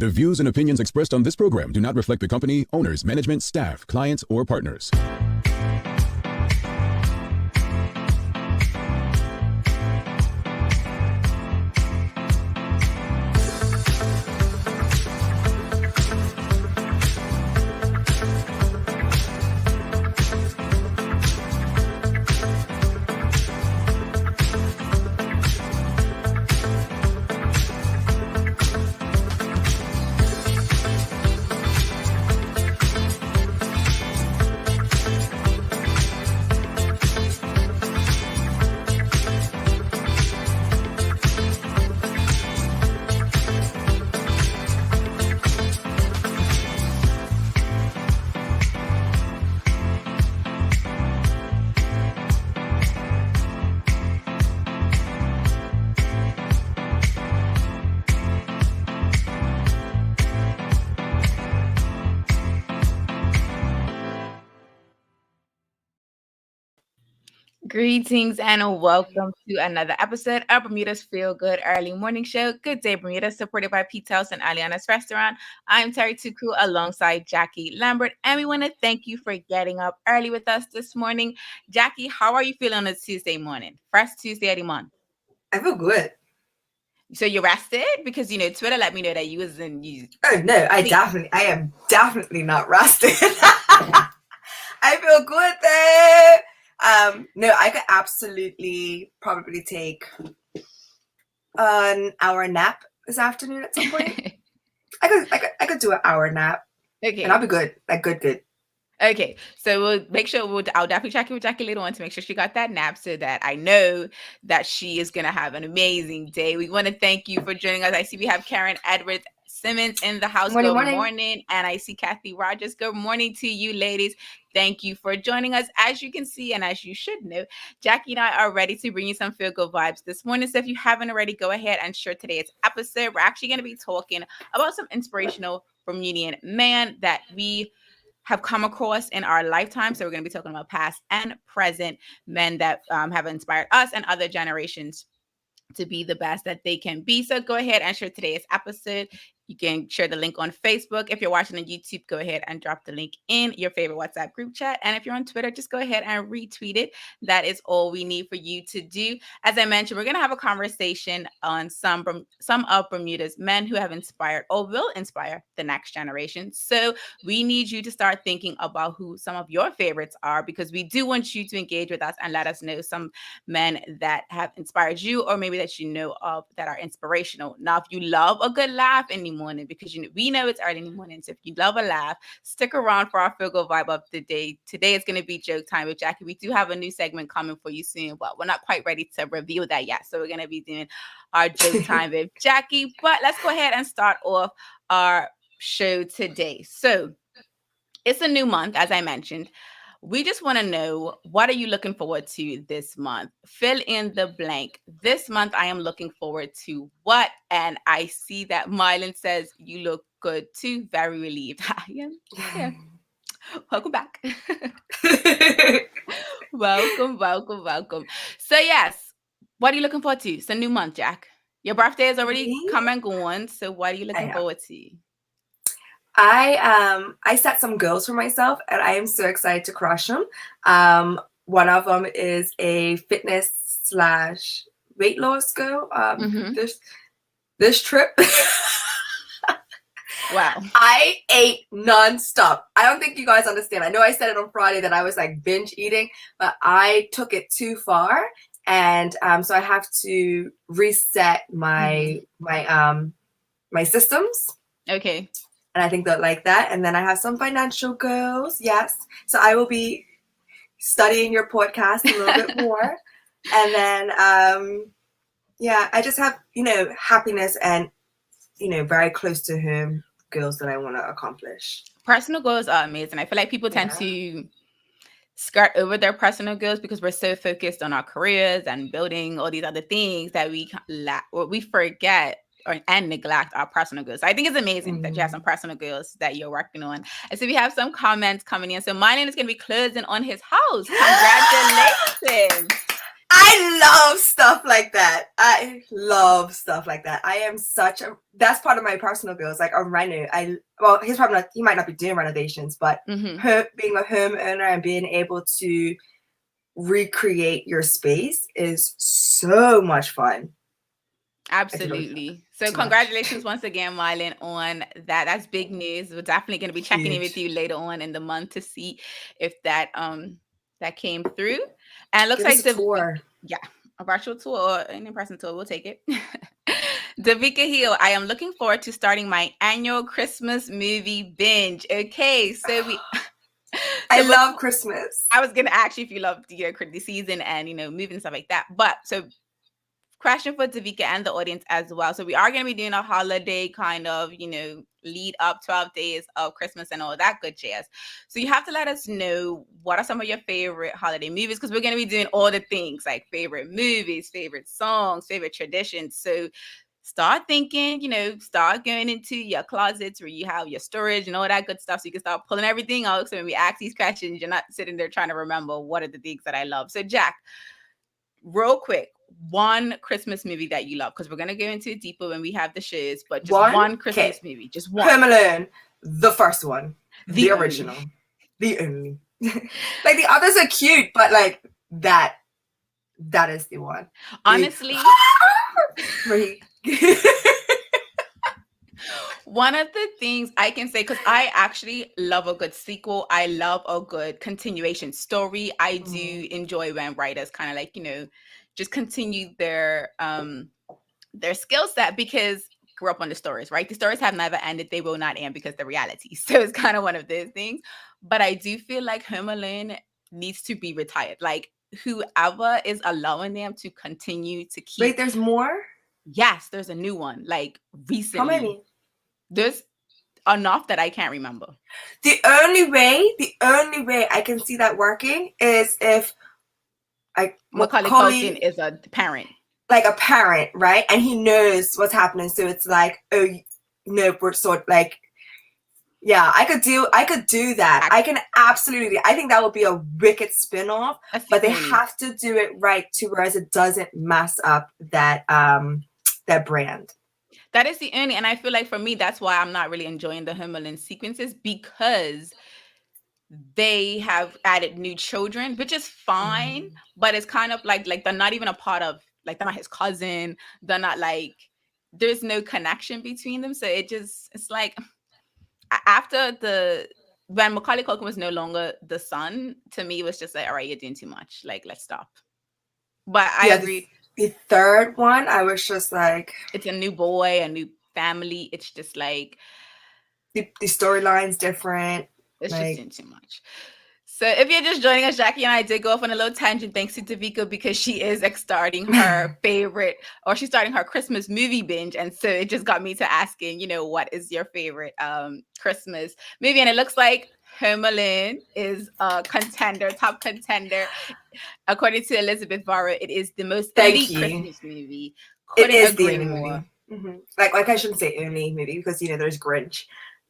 The views and opinions expressed on this program do not reflect the company, owners, management, staff, clients, or partners. Greetings and welcome to another episode of Bermuda's Feel Good Early Morning Show. Good day, Bermuda, supported by Pete's House and Aliana's Restaurant. I'm Terri Tuku alongside Jackie Lambert, and we want to thank you for getting up early with us this morning. Jackie, how are you feeling on a Tuesday morning? First Tuesday of the month. I feel good. So you rested? Because, Twitter let me know that you was in... Oh, no, I am definitely not rested. I feel good though. No, I could absolutely probably take an hour nap this afternoon at some point. I could do an hour nap. Okay. And I'll be good. Like good. Okay, so we'll make sure I'll definitely check in with Jackie later on to make sure she got that nap so that I know that she is going to have an amazing day. We want to thank you for joining us. I see we have Karen Edwards Simmons in the house. Good morning. And I see Kathy Rogers. Good morning to you, ladies. Thank you for joining us. As you can see, and as you should know, Jackie and I are ready to bring you some feel good vibes this morning. So if you haven't already, go ahead and share today's episode. We're actually going to be talking about some inspirational Bermudian man that we have come across in our lifetime. So we're going to be talking about past and present men that have inspired us and other generations to be the best that they can be. So go ahead and share today's episode. You can share the link on Facebook. If you're watching on YouTube, go ahead and drop the link in your favorite WhatsApp group chat. And if you're on Twitter, just go ahead and retweet it. That is all we need for you to do. As I mentioned, we're going to have a conversation on some of Bermuda's men who have inspired or will inspire the next generation. So we need you to start thinking about who some of your favorites are, because we do want you to engage with us and let us know some men that have inspired you, or maybe that you know of that are inspirational. Now, if you love a good laugh in the morning, because we know it's early in the morning, so if you love a laugh, stick around for our feel good vibe of the day. Today is going to be joke time with Jackie. We do have a new segment coming for you soon, but we're not quite ready to reveal that yet. So we're going to be doing our joke time with Jackie. But let's go ahead and start off our show today. So it's a new month, as I mentioned. We just want to know, what are you looking forward to this month? Fill in the blank. This month, I am looking forward to what? And I see that Mylan says you look good too. Very relieved. I am. Yeah. Welcome back. Welcome. So yes, what are you looking forward to? It's a new month, Jack. Your birthday is already come and gone. So what are you looking forward to? I set some goals for myself, and I am so excited to crush them. One of them is a fitness / weight loss goal. This trip. Wow. I ate nonstop. I don't think you guys understand. I know I said it on Friday that I was like binge eating, but I took it too far, and so I have to reset my systems. Okay. And I think that like that. And then I have some financial goals. Yes. So I will be studying your podcast a little bit more. And then, I just have, happiness and, very close to home goals that I want to accomplish. Personal goals are amazing. I feel like people tend to skirt over their personal goals because we're so focused on our careers and building all these other things that we forget and neglect our personal goals. So I think it's amazing that you have some personal goals that you're working on. And so we have some comments coming in. So Mylan is going to be closing on his house. Congratulations. I love stuff like that. I love stuff like that. I am that's part of my personal goals, like a reno. He might not be doing renovations, but being a homeowner and being able to recreate your space is so much fun. Absolutely. So congratulations once again, Marlon, on that. That's big news. We're definitely going to be checking in with you later on in the month to see if that that came through. And it looks like a tour. A virtual tour or an in-person tour. We'll take it. Davika Hill, I am looking forward to starting my annual Christmas movie binge. Okay, so I love Christmas. I was gonna ask you if you love the season and movies and stuff like that. But so question for Davika and the audience as well. So we are gonna be doing a holiday kind of, lead up 12 days of Christmas and all that good jazz. So you have to let us know what are some of your favorite holiday movies, because we're gonna be doing all the things like favorite movies, favorite songs, favorite traditions. So start thinking, start going into your closets where you have your storage and all that good stuff, so you can start pulling everything out. So when we ask these questions, you're not sitting there trying to remember what are the things that I love. So Jack, real quick, one Christmas movie that you love, because we're going to go into it deeper when we have the shows, but just one Christmas movie, just one. Home Alone, the first one, the original, the only. Like the others are cute, but like that is the one. Honestly, one of the things I can say, because I actually love a good sequel, I love a good continuation story. I do enjoy when writers kind of like, just continue their skill set, because grew up on the stories, right? The stories have never ended. They will not end because the reality. So it's kind of one of those things. But I do feel like Home Alone needs to be retired. Like whoever is allowing them to continue to keep. Wait, there's more? Yes, there's a new one, like recently. How many? There's enough that I can't remember. The only way I can see that working is if Macaulay Culkin is a parent. Like a parent, right? And he knows what's happening. So it's like, we're sort of like, yeah, I could do that. I can absolutely. I think that would be a wicked spin-off, but they have to do it right too, whereas it doesn't mess up that brand. That is the only, and I feel like for me, that's why I'm not really enjoying the Home Alone sequences, because they have added new children, which is fine, but it's kind of like they're not even a part of, like, they're not his cousin. They're not like, there's no connection between them. So it's like when Macaulay Culkin was no longer the son, to me, it was just like, all right, you're doing too much. Like, let's stop. But I agree. The third one, I was just like, it's a new boy, a new family. It's just like the storyline's different. It's just doing too much. So if you're just joining us, Jacky and I did go off on a little tangent thanks to Davika, because she is starting her she's starting her Christmas movie binge. And so it just got me to asking, what is your favorite Christmas movie? And it looks like Home Alone is a top contender. According to Elizabeth Varro, it is the most elite Christmas movie. Couldn't agree more. Like I shouldn't say only movie, because there's Grinch.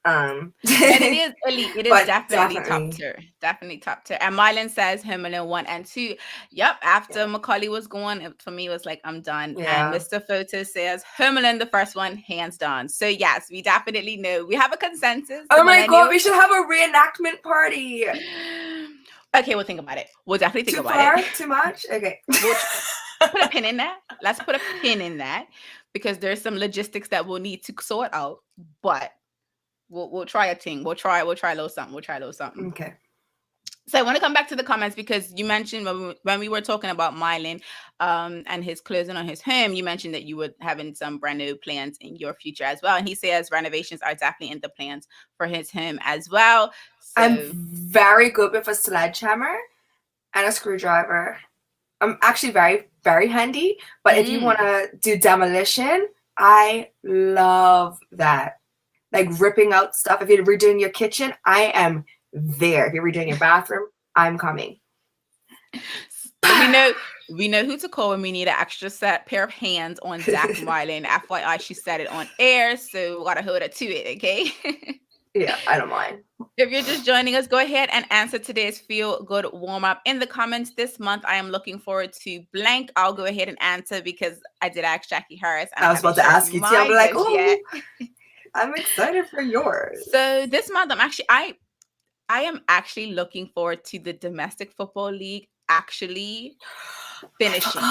And it is elite. It is definitely top tier. Definitely top tier. And Mylan says Home Alone 1 and 2. Yep. After Macaulay was gone, for me, it was like, I'm done. Yeah. And Mr. Photo says Home Alone, the first one, hands down. So yes, we definitely know. We have a consensus. Oh my God, we should have a reenactment party. Okay, we'll think about it. We'll definitely think about it. Too much? Okay. We'll put a pin in that. Let's put a pin in that, because there's some logistics that we'll need to sort out. But we'll try a thing. We'll try a little something. Okay. So I want to come back to the comments, because you mentioned when we were talking about Mylan and his closing on his home, you mentioned that you were having some brand new plans in your future as well. And he says renovations are definitely in the plans for his home as well. So, I'm very good with a sledgehammer and a screwdriver. I'm actually very, very handy. But if you want to do demolition, I love that. Like ripping out stuff. If you're redoing your kitchen, I am there. If you're redoing your bathroom, I'm coming. We know who to call when we need an extra pair of hands on Zach Mylan. FYI, she said it on air, so we gotta hold her to it, okay? Yeah, I don't mind. If you're just joining us, go ahead and answer today's feel good warm up in the comments. This month, I am looking forward to blank. I'll go ahead and answer because I did ask Jackie Harris, and I was about to ask you too. I'm like, oh, I'm excited for yours. So this month, I am actually looking forward to the domestic football league actually finishing.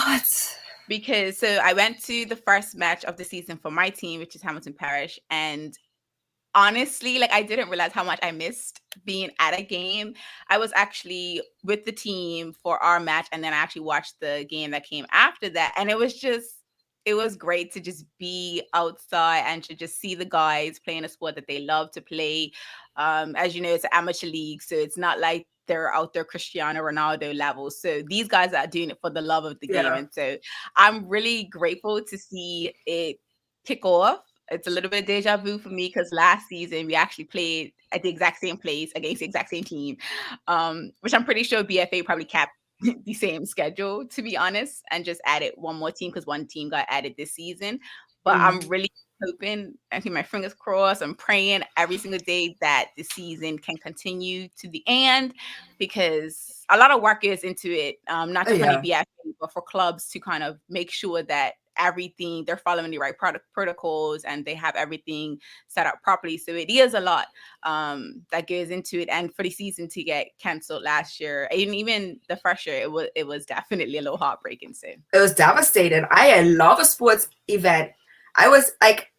Because so I went to the first match of the season for my team, which is Hamilton Parish, and honestly, like I didn't realize how much I missed being at a game. I was actually with the team for our match, and then I actually watched the game that came after that, and it was great to just be outside and to just see the guys playing a sport that they love to play. As you know, it's an amateur league, so it's not like they're out there Cristiano Ronaldo level. So these guys are doing it for the love of the game. And so I'm really grateful to see it kick off. It's a little bit of deja vu for me because last season we actually played at the exact same place against the exact same team, which I'm pretty sure BFA probably kept the same schedule, to be honest, and just added one more team because one team got added this season. But I'm really hoping, I think my fingers crossed, I'm praying every single day that the season can continue to the end because a lot of work is into it, not just only BFA, but for clubs to kind of make sure that everything, they're following the right protocols and they have everything set up properly. So it is a lot that goes into it. And for the season to get canceled last year, and even the first year, it was definitely a little heartbreaking. So it was devastating. I love a sports event. I was like,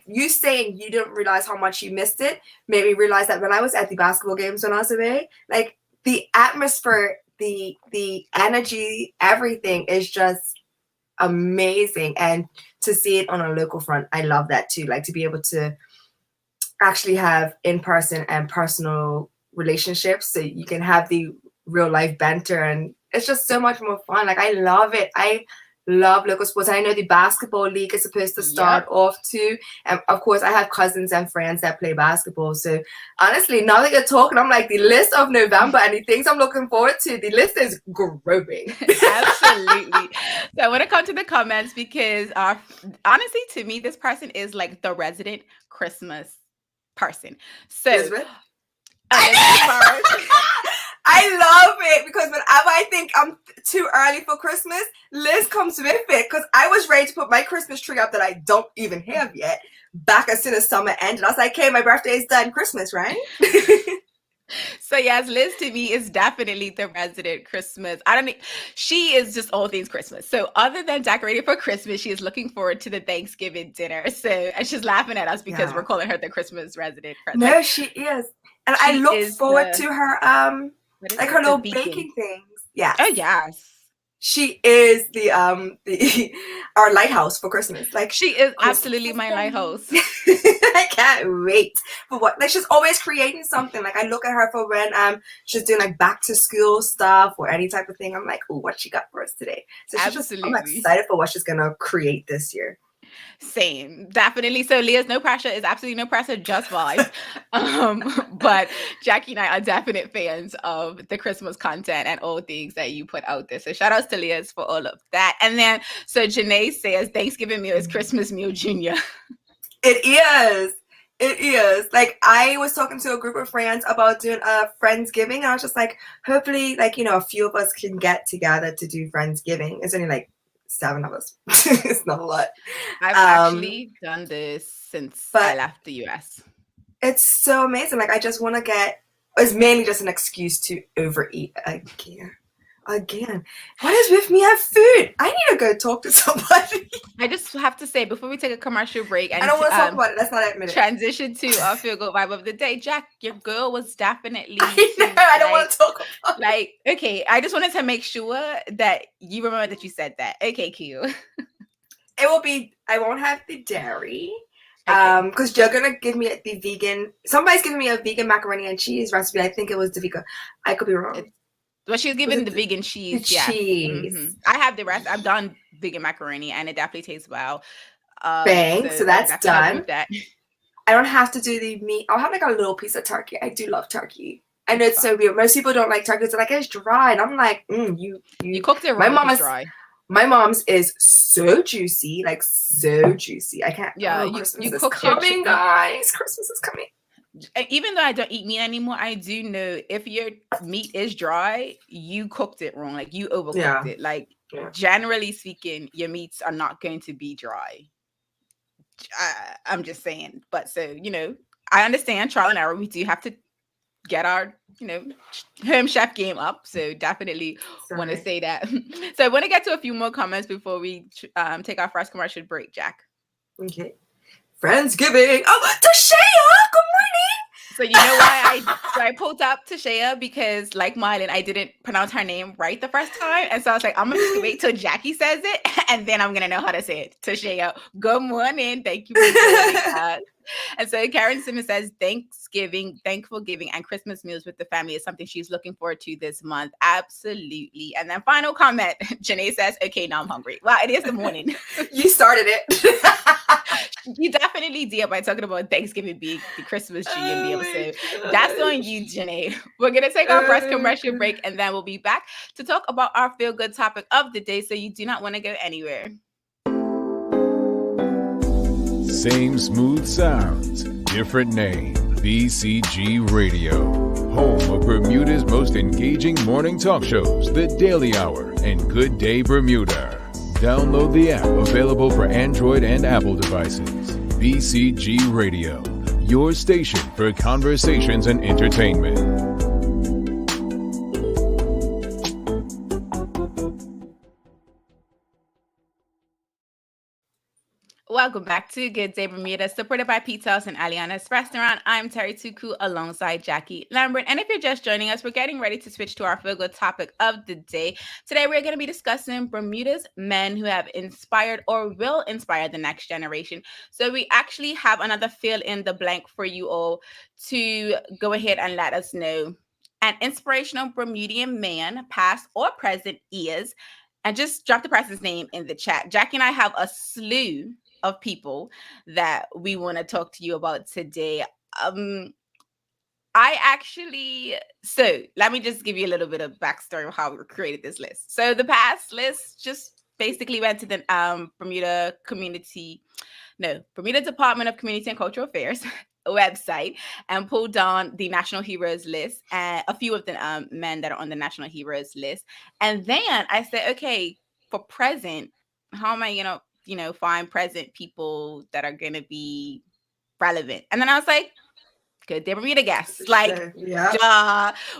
you saying you didn't realize how much you missed it made me realize that when I was at the basketball games when I was away, like the atmosphere, the energy, everything is just amazing. And to see it on a local front, I love that too. Like to be able to actually have in-person and personal relationships so you can have the real life banter, and it's just so much more fun. Like I love it. I love local sports. I know the basketball league is supposed to start off too, and of course I have cousins and friends that play basketball. So honestly, now that you're talking, I'm like, the list of November and the things I'm looking forward to, the list is growing. Absolutely. So I want to come to the comments because honestly, to me, this person is like the resident Christmas person. So I love it because whenever I think I'm too early for Christmas, Liz comes with it because I was ready to put my Christmas tree up that I don't even have yet back as soon as summer ended. I was like, hey, my birthday is done, Christmas, right? So yes, Liz to me is definitely the resident Christmas. She is just all things Christmas. So other than decorating for Christmas, she is looking forward to the Thanksgiving dinner. So, and she's laughing at us because we're calling her the Christmas resident. No, she is. And I look forward to her, like her little baking things. Yeah. Oh yes. She is the our lighthouse for Christmas. Like she is absolutely my lighthouse. I can't wait for what. Like she's always creating something. Like I look at her for when she's doing like back to school stuff or any type of thing. I'm like, oh, what she got for us today? So I'm excited for what she's gonna create this year. Same, definitely. So Leah's no pressure is absolutely no pressure, just vibes. But Jackie and I are definite fans of the Christmas content and all things that you put out there. So shout outs to Leah's for all of that. And then so Janae says Thanksgiving meal is Christmas meal junior. It is. It is. Like I was talking to a group of friends about doing a Friendsgiving. And I was just like, hopefully, like, you know, a few of us can get together to do Friendsgiving. It's only like 7 of us. It's not a lot. I've actually done this since I left the US. It's so amazing. Like I just want to it's mainly just an excuse to overeat again. What is with me and food? I need to go talk to somebody. I just have to say before we take a commercial break, and I don't want to talk about it. Let's not admit it. Transition to our feel good vibe of the day. Jack, your girl was definitely. I don't want to talk about it. Like, okay, I just wanted to make sure that you remember that you said that. Okay, cute. It will be. I won't have the dairy. Because you're gonna give me the vegan. Somebody's giving me a vegan macaroni and cheese recipe. I think it was Davika. I could be wrong. Well, she's given the vegan cheese. The cheese. Mm-hmm. I have the rest. I've done vegan macaroni, and it definitely tastes well. Bang! So that's done. I don't have to do the meat. I'll have like a little piece of turkey. I do love turkey. I know it's so weird. Most people don't like turkey. They're like, it's dry, and I'm like, you cooked it right. My mom dry. My mom's is so juicy, like so juicy. I can't. Yeah, Christmas you is cooked coming, guys. Christmas is coming. even though I don't eat meat anymore, I do know if your meat is dry, you cooked it wrong. Like you overcooked it. Like generally speaking, your meats are not going to be dry. I'm just saying. But so, I understand trial and error. We do have to get our, home chef game up. So definitely want to say that. So I want to get to a few more comments before we take our first commercial break, Jack. Okay. Friendsgiving. Oh, Tashaya, good morning. So you know why I pulled up Tashaya, because like Mylan, I didn't pronounce her name right the first time. And so I was like, I'm going to just wait till Jackie says it, and then I'm going to know how to say it. Tashaya, good morning. Thank you for joining us. And so Karen Simmons says thankful giving, and Christmas meals with the family is something she's looking forward to this month. Absolutely. And then final comment, Janae says, okay, now I'm hungry. Well, it is the morning. You started it. You definitely did by talking about Thanksgiving being the Christmas tree in the episode. That's on you, Janae. We're going to take our first commercial break, and then we'll be back to talk about our feel-good topic of the day, so you do not want to go anywhere. Same smooth sounds, different name. BCG Radio, home of Bermuda's most engaging morning talk shows, The Daily Hour and Good Day Bermuda. Download the app, available for Android and Apple devices. BCG Radio, your station for conversations and entertainment. Welcome back to Good Day Bermuda, supported by Pizza House and Aliana's Restaurant. I'm Terri Tuku alongside Jackie Lambert. And if you're just joining us, we're getting ready to switch to our feel-good topic of the day. Today, we're going to be discussing Bermuda's men who have inspired or will inspire the next generation. So we actually have another fill in the blank for you all to go ahead and let us know. An inspirational Bermudian man, past or present, is, and just drop the person's name in the chat. Jackie and I have a slew of people that we want to talk to you about today. So let me just give you a little bit of backstory of how we created this list. So the past list just basically went to the Bermuda Department of Community and Cultural Affairs website and pulled down the National Heroes list and a few of the men that are on the National Heroes list. And then I said, okay, for present, how am I gonna find present people that are going to be relevant? And then I was like, good, they're Bermuda guests. Like,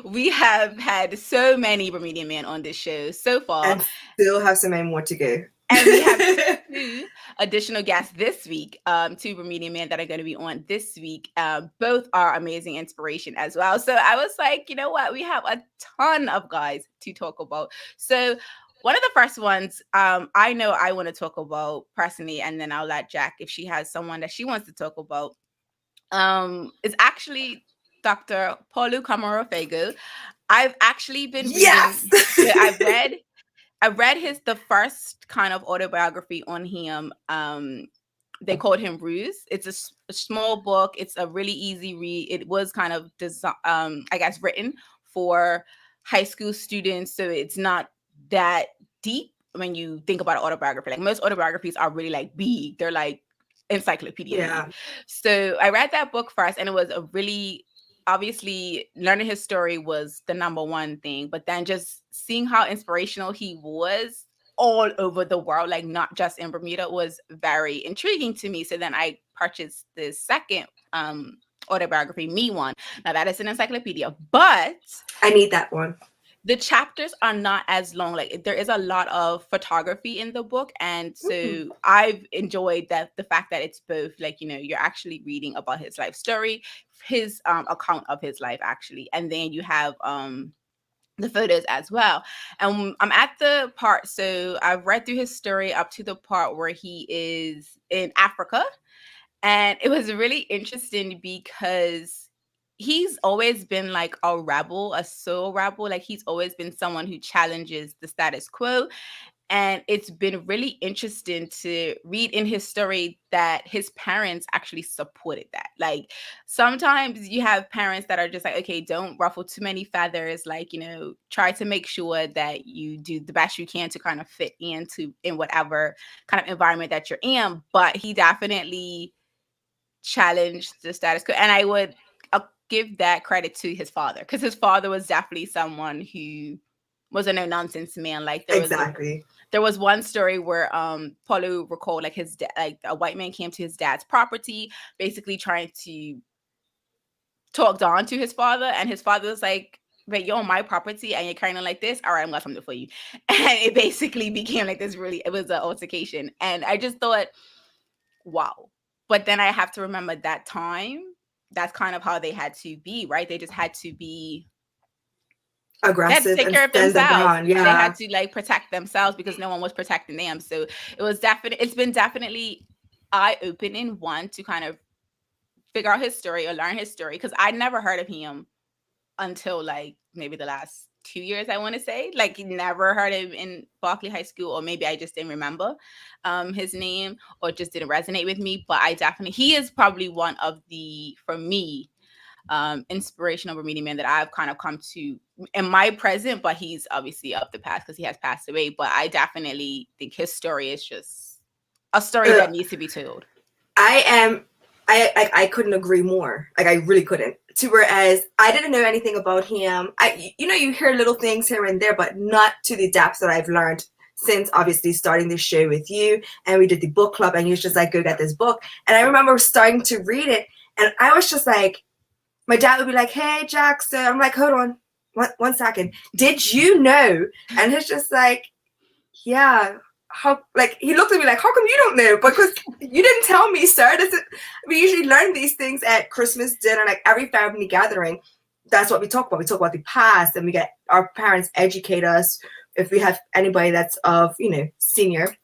we have had so many Bermudian men on this show so far. And still have so many more to go. And we have 2 additional guests this week, 2 Bermudian men that are going to be on this week. Both are amazing inspiration as well. So I was like, you know what? We have a ton of guys to talk about. So one of the first ones I know I want to talk about personally, and then I'll let Jack, if she has someone that she wants to talk about, is actually Dr. Paulu Camarofego. I've actually been reading, I read the first kind of autobiography on him. They called him Ruse. It's a small book. It's a really easy read. It was kind of written for high school students, so it's not that deep when you think about an autobiography. Like most autobiographies are really like big. They're like encyclopedia. Yeah. So I read that book first, and it was a really, obviously learning his story was the number one thing, but then just seeing how inspirational he was all over the world, like not just in Bermuda, was very intriguing to me. So then I purchased the second autobiography, Me One. Now that is an encyclopedia, but I need that one. The chapters are not as long. Like there is a lot of photography in the book. And so I've enjoyed the fact that it's both like, you're actually reading about his life story, his account of his life actually. And then you have the photos as well. And I'm at the part, so I've read through his story up to the part where he is in Africa. And it was really interesting because he's always been like a rebel, a soul rebel. Like he's always been someone who challenges the status quo. And it's been really interesting to read in his story that his parents actually supported that. Like sometimes you have parents that are just like, okay, don't ruffle too many feathers. Like, try to make sure that you do the best you can to kind of fit in whatever kind of environment that you're in. But he definitely challenged the status quo. And give that credit to his father, because his father was definitely someone who was a no nonsense man. Like there was one story where Paulo recalled like like a white man came to his dad's property, basically trying to talk down to his father, and his father was like, "But you're on my property and you're carrying on like this. All right, I'm gonna something for you." And it basically became like this. It was an altercation, and I just thought, wow. But then I have to remember that time. That's kind of how they had to be, right? They just had to be aggressive. They had to take care of themselves. Yeah. They had to like protect themselves because no one was protecting them. So it was it's been definitely eye-opening, one, to kind of figure out his story or learn his story, because I never heard of him until like maybe the last 2 years, I want to say. Like, never heard him in Berkeley High School, or maybe I just didn't remember his name, or just didn't resonate with me. But he is probably one of the, for me, inspirational Bermudian men that I've kind of come to in my present, but he's obviously of the past because he has passed away. But I definitely think his story is just a story that needs to be told. I couldn't agree more. Like, I really couldn't. Whereas I didn't know anything about him. You hear little things here and there, but not to the depths that I've learned since obviously starting this show with you. And we did the book club, and you was just like, go get this book. And I remember starting to read it, and I was just like, my dad would be like, "Hey, Jackson." I'm like, hold on, one second. Did you know? And he's just like, yeah. How, like, he looked at me like, how come you don't know? Because you didn't tell me, sir. We usually learn these things at Christmas dinner, like every family gathering. That's what we talk about. We talk about the past, and we get our parents educate us. If we have anybody that's of, senior,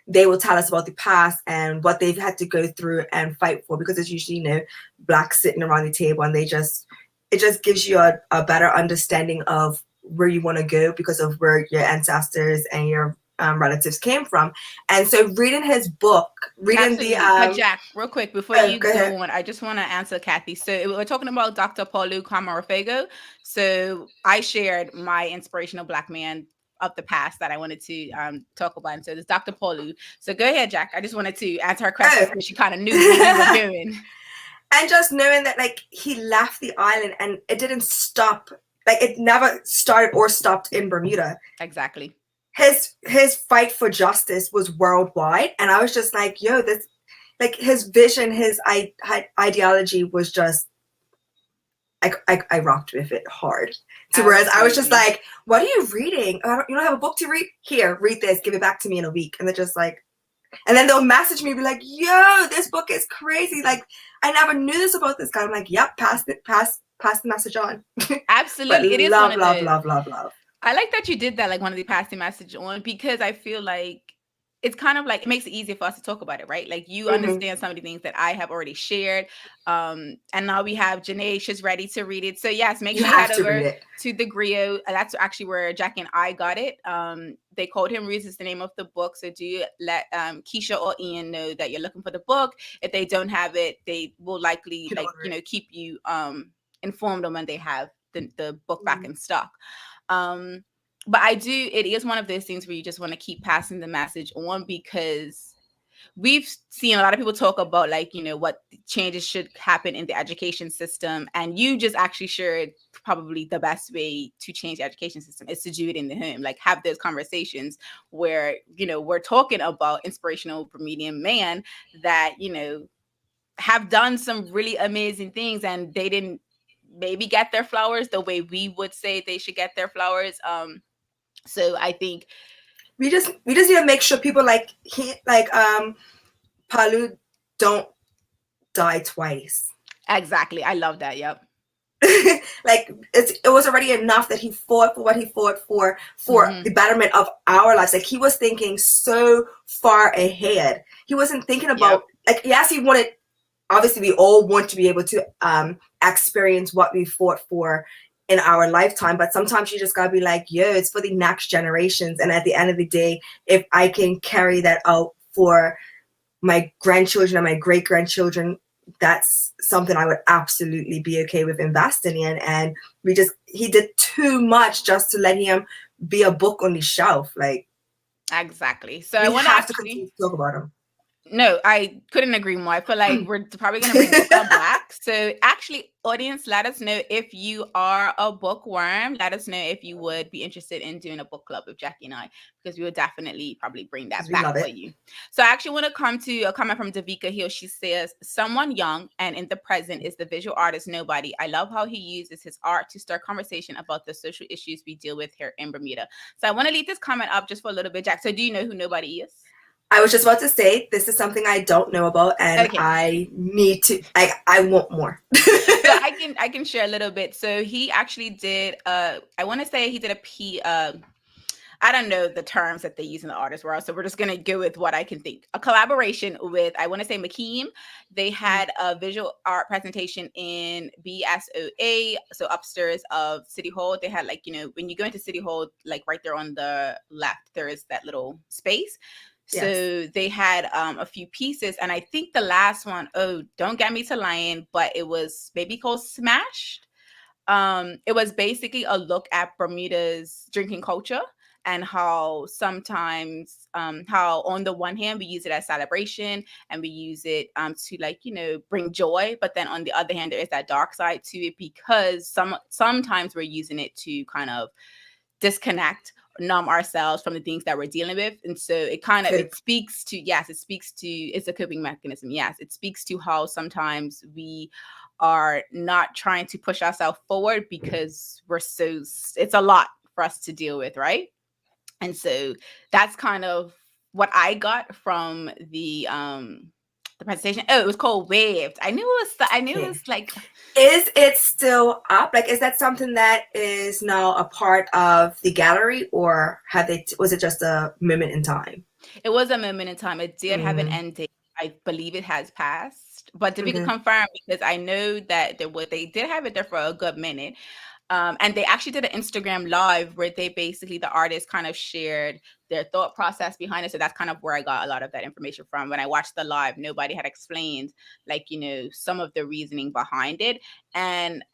they will tell us about the past and what they've had to go through and fight for, because it's usually, blacks sitting around the table, and it just gives you a better understanding of where you want to go because of where your ancestors and your relatives came from. And so reading his book, Absolutely. But Jack, real quick, before you go on, I just want to answer Kathy. So we're talking about Dr. Paulo Camarafego. So I shared my inspirational Black man of the past that I wanted to talk about. And so there's Dr. Paulo. So go ahead, Jack. I just wanted to answer her question because she kind of knew what we were doing. And just knowing that, like, he left the island and it didn't stop. Like, it never started or stopped in Bermuda. Exactly. His fight for justice was worldwide, and I was just like, yo, this, like, his vision, his ideology was just, I rocked with it hard. Whereas I was just like, what are you reading? You don't have a book to read? Here, read this. Give it back to me in a week. And they're just like, and then they'll message me, be like, yo, this book is crazy. Like, I never knew this about this guy. I'm like, yep, pass the message on. Absolutely. It is love. I like that you did that, like, one of the passing message on, because I feel like it's kind of like, it makes it easier for us to talk about it, right? Like, you understand some of the things that I have already shared. And now we have Janae, she's ready to read it. So yes, make sure you head over to the Griot. That's actually where Jackie and I got it. They called him Reads is the name of the book. So do let Keisha or Ian know that you're looking for the book. If they don't have it, they will likely keep you informed on when they have the book back in stock. But it is one of those things where you just want to keep passing the message on, because we've seen a lot of people talk about, like, what changes should happen in the education system. And you just actually shared probably the best way to change the education system is to do it in the home. Like, have those conversations where, we're talking about inspirational Bermudian man that, have done some really amazing things, and they didn't maybe get their flowers the way we would say they should get their flowers. So I think we just need to make sure people like Palu don't die twice. Exactly. I love that. Yep. Like, it was already enough that he fought for what he fought for the betterment of our lives. Like, he was thinking so far ahead. He wasn't thinking about like, yes, he wanted, obviously we all want to be able to experience what we fought for in our lifetime, but sometimes you just gotta be like, yo, it's for the next generations. And at the end of the day, if I can carry that out for my grandchildren and my great grandchildren, that's something I would absolutely be okay with investing in. And he did too much just to let him be a book on the shelf. Like, exactly. So I want to continue to talk about him. No, I couldn't agree more. I feel like we're probably going to bring Book Club back Jack. So actually, audience, let us know if you are a bookworm. Let us know if you would be interested in doing a book club with Jackie and I, because we will definitely probably bring that We back love for it. you. So I actually want to come to a comment from Davika Hill. She says, someone young and in the present is the visual artist Nobody. I love how he uses his art to start conversation about the social issues we deal with here in Bermuda. So I want to leave this comment up just for a little bit, Jack. So do you know who Nobody is? I was just about to say, this is something I don't know about, and Okay. I need to. I want more. So I can share a little bit. So he actually did. I want to say he did I don't know the terms that they use in the artist world, so we're just gonna go with what I can think. A collaboration with, I want to say, McKeem. They had a visual art presentation in BSOA, so upstairs of City Hall. They had, like, when you go into City Hall, like right there on the left, there is that little space. So Yes. they had a few pieces, and I think the last one, oh, don't get me to lying, but it was maybe called Smashed. It was basically a look at Bermuda's drinking culture and how sometimes how on the one hand we use it as celebration and we use it to, like, bring joy, but then on the other hand there is that dark side to it, because sometimes we're using it to kind of disconnect, numb ourselves from the things that we're dealing with. And so it speaks to, it's a coping mechanism. Yes, it speaks to how sometimes we are not trying to push ourselves forward because it's a lot for us to deal with, right? And so that's kind of what I got from the presentation. Oh, it was called Waved. I knew it was like. Is it still up? Like, is that something that is now a part of the gallery, or was it just a moment in time? It was a moment in time. It did have an end date. I believe it has passed, but to be confirmed, because I know that they did have it there for a good minute. And they actually did an Instagram live where they basically, the artist kind of shared their thought process behind it. So that's kind of where I got a lot of that information from. When I watched the live, Nobody had explained, like, some of the reasoning behind it. And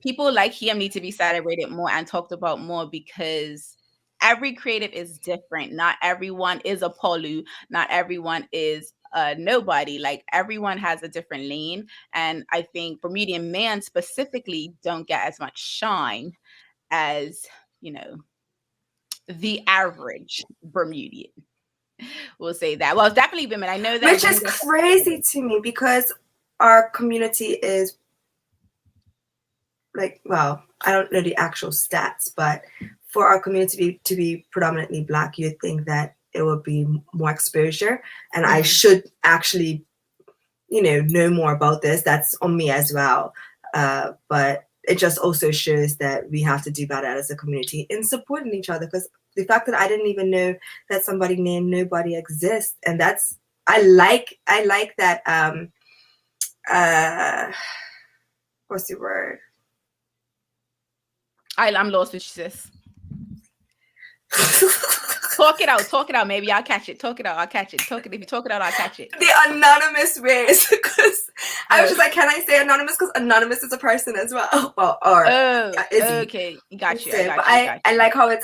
people like him need to be celebrated more and talked about more, because every creative is different. Not everyone is a Polu. Not everyone is Nobody. Like, everyone has a different lane, and I think Bermudian man specifically don't get as much shine as the average Bermudian. We'll say that. Well, it's definitely women. I know that, which is crazy to me, because our community is, like, well, I don't know the actual stats, but for our community to be predominantly Black, you'd think that it would be more exposure, and I should actually, know more about this. That's on me as well. But it just also shows that we have to do better as a community in supporting each other, because the fact that I didn't even know that somebody named Nobody exists, and that's, I like that, what's the word? I'm lost with sis. Talk it out. Maybe I'll catch it. Talk it out. I'll catch it. If you talk it out, I'll catch it. The anonymous ways, because I was just like, can I say anonymous? Because anonymous is a person as well. Well, okay, got you. I like how it's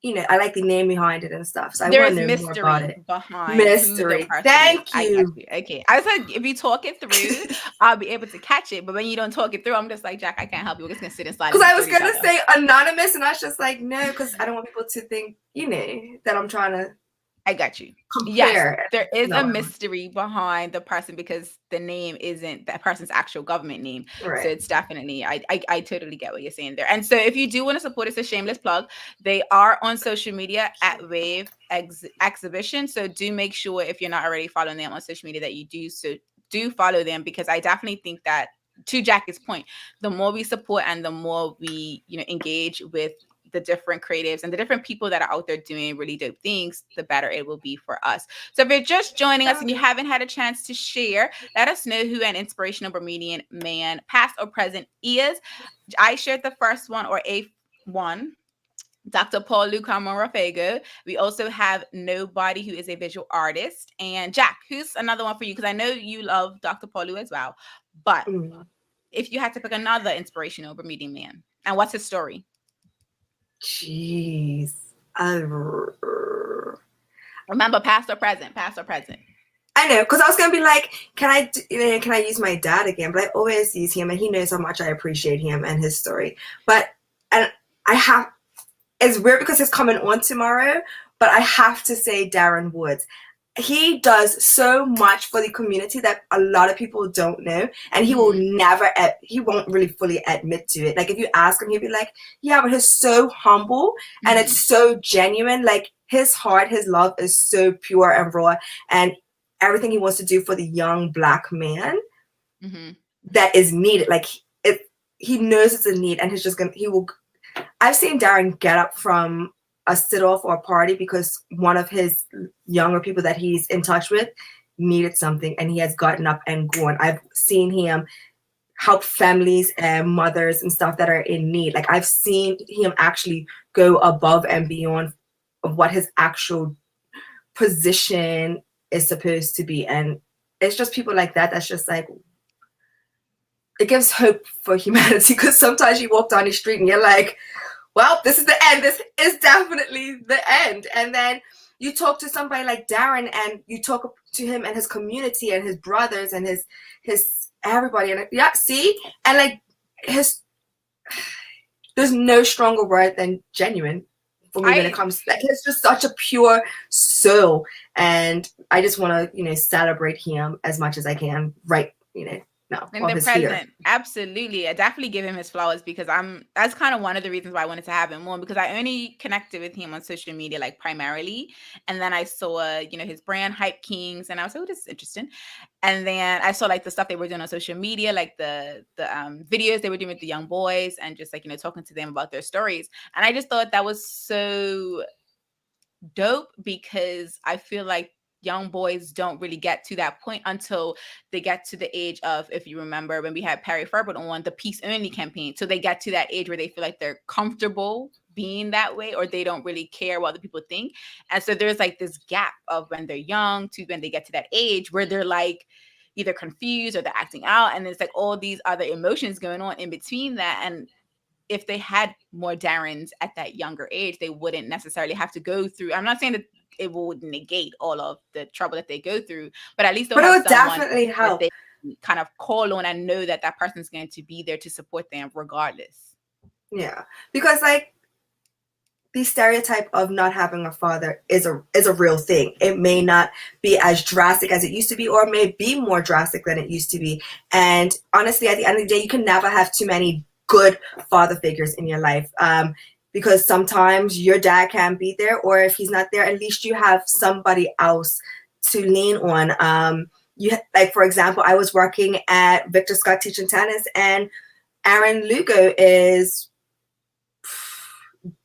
I like the name behind it and stuff. So there's I want to know more about it. Behind mystery. Thank you. Okay, I was like, if you talk it through, I'll be able to catch it. But when you don't talk it through, I'm just like, Jack, I can't help you. We're just gonna sit and slide. Because I was gonna say anonymous, and I was just like, no, because I don't want people to think, that I'm trying to. I got you. Compare. Yes, there is a mystery behind the person, because the name isn't that person's actual government name. Right. So it's definitely, I totally get what you're saying there. And so if you do want to support, it's a shameless plug. They are on social media at Wave Exhibition. So do make sure, if you're not already following them on social media, that you do follow them, because I definitely think that, to Jackie's point, the more we support and the more we, engage with the different creatives and the different people that are out there doing really dope things, the better it will be for us. So if you're just joining us and you haven't had a chance to share, let us know who an inspirational Bermudian man, past or present, is. I shared the first one, or A1, Dr. Paul Luca Morafago. We also have Nobody, who is a visual artist. And Jack, who's another one for you? Because I know you love Dr. Paul Lu as well. But if you had to pick another inspirational Bermudian man, and what's his story? Jeez. Remember, past or present. I know, because I was gonna be like, can I use my dad again? But I always use him, and he knows how much I appreciate him and his story. But and I have, it's weird because he's coming on tomorrow, but I have to say Darren Woods. He does so much for the community that a lot of people don't know, and he will never, he won't really fully admit to it. Like if you ask him, he'll be like, yeah, but he's so humble and it's so genuine. Like his heart, his love is so pure and raw, and everything he wants to do for the young Black man that is needed. Like he knows it's a need, and I've seen Darren get up from a sit-off or a party because one of his younger people that he's in touch with needed something, and he has gotten up and gone. I've seen him help families and mothers and stuff that are in need. Like I've seen him actually go above and beyond of what his actual position is supposed to be. And it's just people like that that's just like, it gives hope for humanity, because sometimes you walk down the street and you're like, well, this is the end. This is definitely the end. And then you talk to somebody like Darren, and you talk to him and his community and his brothers and his everybody. And see? And like there's no stronger word than genuine for me when it comes, like, it's just such a pure soul, and I just want to celebrate him as much as I can right now in the present. Absolutely. I definitely give him his flowers, because that's kind of one of the reasons why I wanted to have him on, because I only connected with him on social media, like primarily, and then I saw his brand Hype Kings, and I was like, oh, this is interesting. And then I saw like the stuff they were doing on social media, like the videos they were doing with the young boys, and just like talking to them about their stories. And I just thought that was so dope, because I feel like young boys don't really get to that point until they get to the age of, if you remember when we had Perry Fairwood on the Peace Only campaign. So they get to that age where they feel like they're comfortable being that way, or they don't really care what other people think. And so there's like this gap of when they're young to when they get to that age where they're like either confused or they're acting out. And there's like all these other emotions going on in between that. And if they had more Darrens at that younger age, they wouldn't necessarily have to go through. I'm not saying that it would negate all of the trouble that they go through, but at least they'll have it would definitely help. They kind of call on and know that that person's going to be there to support them regardless. Yeah, because like the stereotype of not having a father is a real thing. It may not be as drastic as it used to be, or may be more drastic than it used to be. And honestly, at the end of the day, you can never have too many good father figures in your life. Because sometimes your dad can't be there, or if he's not there, at least you have somebody else to lean on. Like, for example, I was working at Victor Scott teaching tennis, and Aaron Lugo is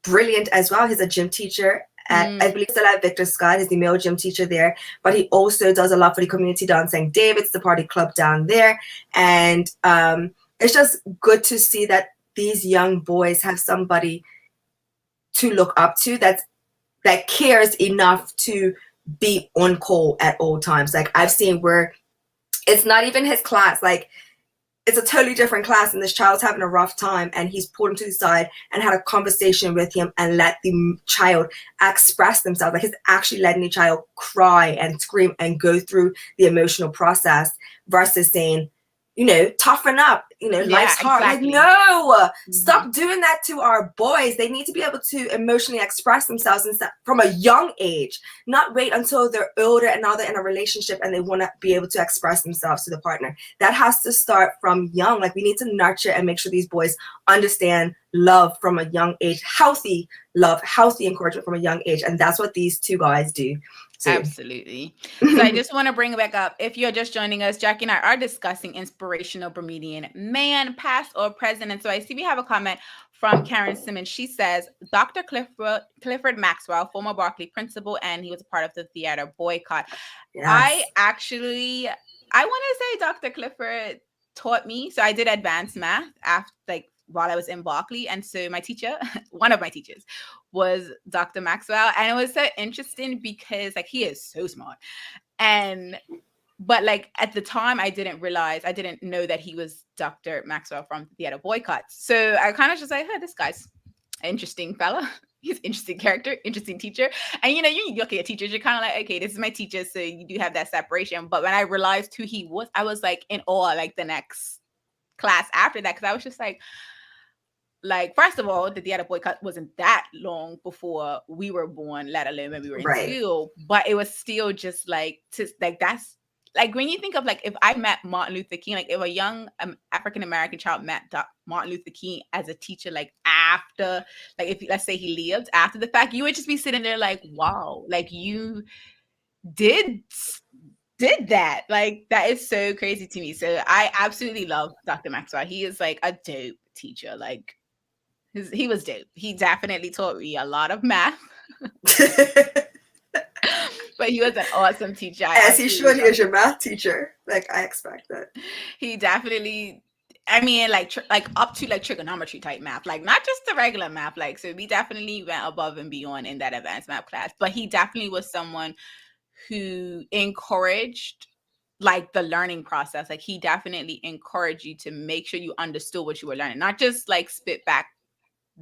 brilliant as well. He's a gym teacher at, I believe, still at Victor Scott. He's the male gym teacher there, but he also does a lot for the community down St. David's, the party club down there. And it's just good to see that these young boys have somebody to look up to that cares enough to be on call at all times. Like I've seen where it's not even his class, like it's a totally different class, and this child's having a rough time, and he's pulled him to the side and had a conversation with him and let the child express themselves. Like he's actually letting the child cry and scream and go through the emotional process, versus saying, toughen up, life's hard. Exactly. Like, no, stop doing that to our boys. They need to be able to emotionally express themselves from a young age, not wait until they're older and now they're in a relationship and they want to be able to express themselves to the partner. That has to start from young. Like we need to nurture and make sure these boys understand love from a young age, healthy love, healthy encouragement from a young age. And that's what these two guys do. So. Absolutely. So I just want to bring it back up. If you're just joining us, Jacky and I are discussing inspirational Bermudian man, past or present. And so I see we have a comment from Karen Simmons. She says, Dr. Clifford Maxwell, former Berkeley principal, and he was a part of the theater boycott. Yes. I want to say Dr. Clifford taught me. So I did advanced math while I was in Berkeley. And so my teacher, one of my teachers, was Dr. Maxwell. And it was so interesting because he is so smart. But at the time I didn't know that he was Dr. Maxwell from the theater boycott. So I kind of just this guy's an interesting fella. he's an interesting character, interesting teacher. And you look at teachers, you're kind of like, okay, this is my teacher, so you do have that separation. But when I realized who he was, I was like in awe, like the next class after that, because I was just like, first of all, the theater boycott wasn't that long before we were born, let alone when we were in school. But it was still just that's like when you think of like if I met Martin Luther King, like if a young African American child met Martin Luther King as a teacher, like after, like if let's say he lived after the fact, you would just be sitting there like, wow, like you did that. Like that is so crazy to me. So I absolutely love Dr. Maxwell. He is like a dope teacher. Like he was dope. He definitely taught me a lot of math. But he was an awesome teacher. As he should. He is your math teacher. Like I expect that. He definitely, I mean, like up to like trigonometry type math, like not just the regular math. Like, so we definitely went above and beyond in that advanced math class. But he definitely was someone who encouraged like the learning process. Like he definitely encouraged you to make sure you understood what you were learning, not just like spit back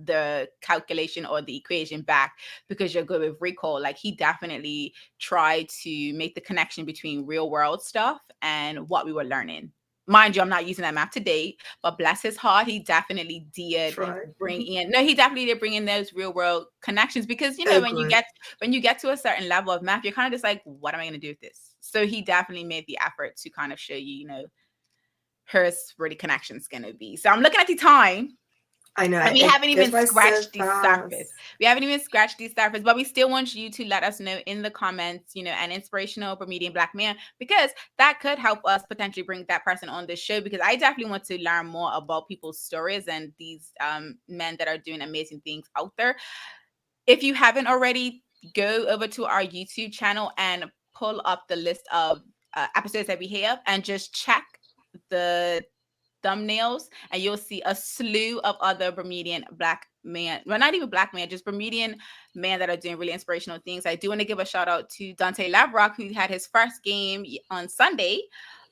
the calculation or the equation back because you're good with recall. Like he definitely tried to make the connection between real world stuff and what we were learning. Mind you, I'm not using that math today, but bless his heart, he definitely did bring in those real world connections because when you get to a certain level of math, you're kind of just like, what am I going to do with this? So he definitely made the effort to kind of show you, here's where the connection's going to be. So I'm looking at the time. I know. And we haven't even scratched the surface. We haven't even scratched the surface, but we still want you to let us know in the comments, an inspirational Bermudian Black man, because that could help us potentially bring that person on the show, because I definitely want to learn more about people's stories and these men that are doing amazing things out there. If you haven't already, go over to our YouTube channel and pull up the list of episodes that we have and just check the thumbnails and you'll see a slew of other Bermudian Black men, well, not even Black men, just Bermudian men that are doing really inspirational things. I do want to give a shout out to Dante Labrock, who had his first game on Sunday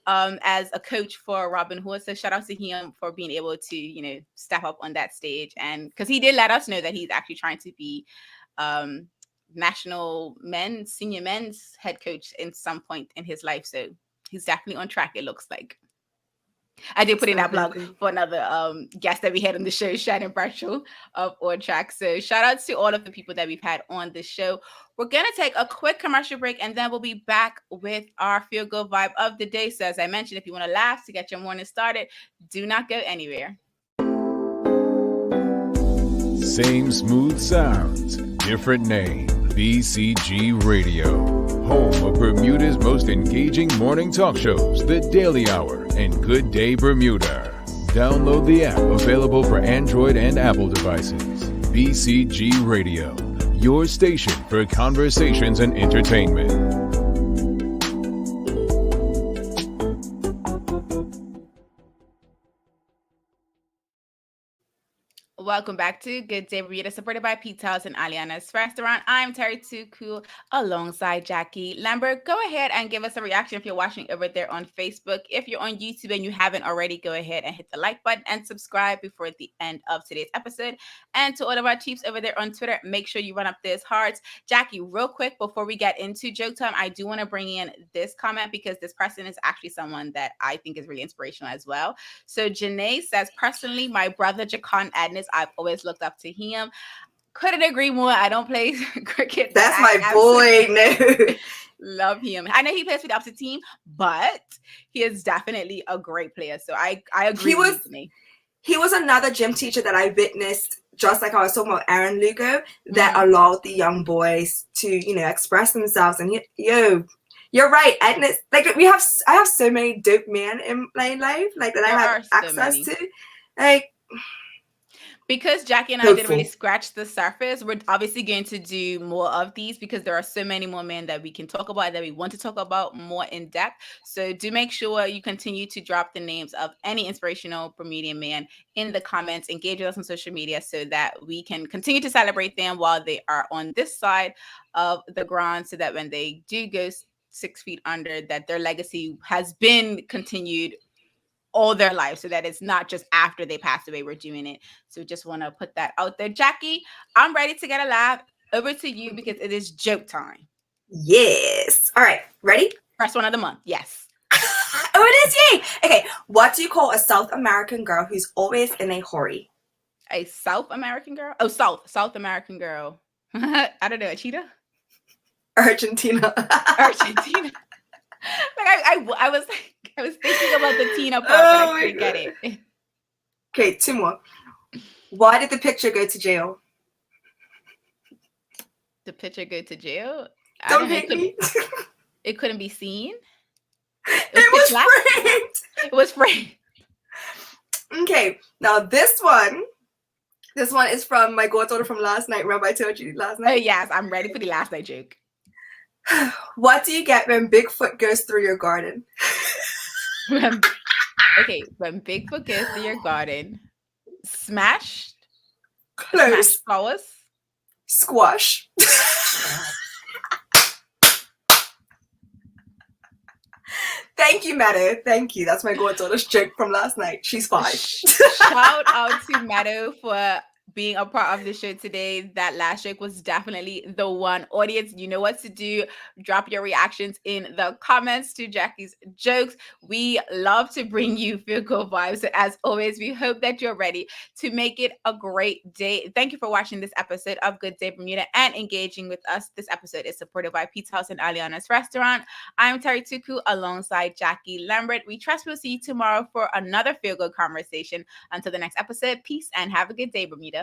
as a coach for Robin Hood. So shout out to him for being able to, step up on that stage, and because he did let us know that he's actually trying to be national senior men's head coach in some point in his life. So he's definitely on track, it looks like. I did put in that blog for another guest that we had on the show, Shannon Bradshaw of On Track. So shout out to all of the people that we've had on the show. We're going to take a quick commercial break and then we'll be back with our feel good vibe of the day. So as I mentioned, if you want to laugh to get your morning started, do not go anywhere. Same smooth sounds, different name. BCG Radio, home of Bermuda's most engaging morning talk shows, The Daily Hour and Good Day Bermuda. Download the app, available for Android and Apple devices. BCG Radio, your station for conversations and entertainment. Welcome back to Good Day Bermuda, supported by Pizza's and Aliana's Restaurant. I'm Terry Too Cool alongside Jackie Lambert. Go ahead and give us a reaction if you're watching over there on Facebook. If you're on YouTube and you haven't already, go ahead and hit the like button and subscribe before the end of today's episode. And to all of our chiefs over there on Twitter, make sure you run up those hearts. Jackie, real quick, before we get into joke time, I do want to bring in this comment because this person is actually someone that I think is really inspirational as well. So Janae says, personally, my brother Jacan Adnis, I've always looked up to him. Couldn't agree more. I don't play cricket. That's my boy. No. Love him. I know he plays for the opposite team, but he is definitely a great player. So I agree with me. He was another gym teacher that I witnessed, just like I was talking about Aaron Lugo, that allowed the young boys to, express themselves. And you're right, Edna. Like I have so many dope men in my life, like that I have access to, like. Because Jackie and I didn't really scratch the surface, we're obviously going to do more of these because there are so many more men that we can talk about, that we want to talk about more in depth. So do make sure you continue to drop the names of any inspirational Bermudian man in the comments. Engage with us on social media so that we can continue to celebrate them while they are on this side of the ground, so that when they do go 6 feet under, that their legacy has been continued all their life, so that it's not just after they pass away we're doing it. So just want to put that out there. Jackie, I'm ready to get a laugh. Over to you because it is joke time. Yes. All right. Ready? First one of the month. Yes. Oh, it is. Yay. Okay. What do you call a South American girl who's always in a hurry? A South American girl? Oh, South American girl. I don't know. A cheetah? Argentina. Argentina. I was thinking about the Tina part, but I couldn't get it. Okay, 2 more. Why did the picture go to jail? The picture go to jail? Don't hate me. It couldn't be seen. It was framed. It was framed. Okay, now this one is from my goddaughter from last night. Remember I told you last Oh night? yes, I'm ready for the last night joke. What do you get when Bigfoot goes through your garden? When Bigfoot goes through your garden, smashed? Close. Smashed flowers? Squash. Thank you, Meadow. Thank you. That's my goddaughter's joke from last night. She's 5. Shout out to Meadow for being a part of the show today. That last joke was definitely the one. Audience, you know what to do. Drop your reactions in the comments to Jackie's jokes. We love to bring you feel good vibes. So as always, we hope that you're ready to make it a great day. Thank you for watching this episode of Good Day Bermuda and engaging with us. This episode is supported by Pizza House and Aliana's Restaurant. I'm Terri Tuku alongside Jackie Lambert. We trust we'll see you tomorrow for another feel good conversation. Until the next episode, peace and have a good day, Bermuda.